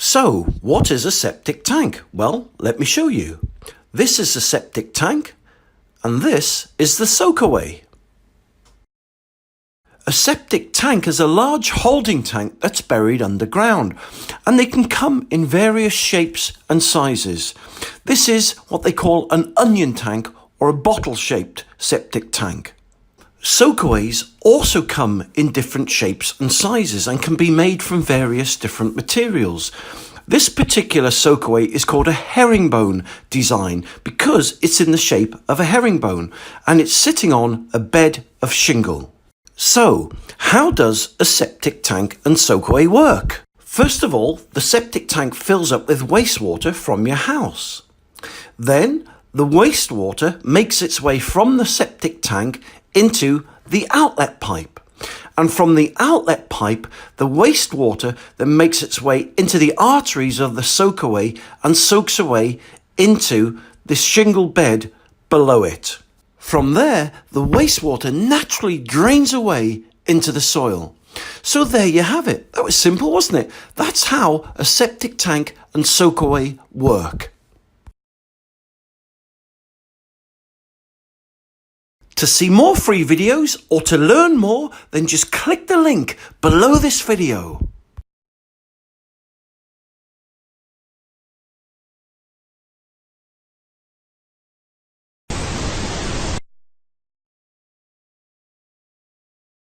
So, what is a septic tank? Well, let me show you. This is a septic tank, and this is the soakaway. A septic tank is a large holding tank that's buried underground, and they can come in various shapes and sizes. This is what they call an onion tank or a bottle-shaped septic tank. Soakaways also come in different shapes and sizes and can be made from various different materials. This particular soakaway is called a herringbone design because it's in the shape of a herringbone and it's sitting on a bed of shingle. So, how does a septic tank and soakaway work? First of all, the septic tank fills up with wastewater from your house. Then, the wastewater makes its way from the septic tank into the outlet pipe. And from the outlet pipe, the wastewater then makes its way into the arteries of the soakaway and soaks away into the shingle bed below it. From there, the wastewater naturally drains away into the soil. So there you have it. That was simple, wasn't it? That's how a septic tank and soakaway work. To see more free videos or to learn more, then just click the link below this video.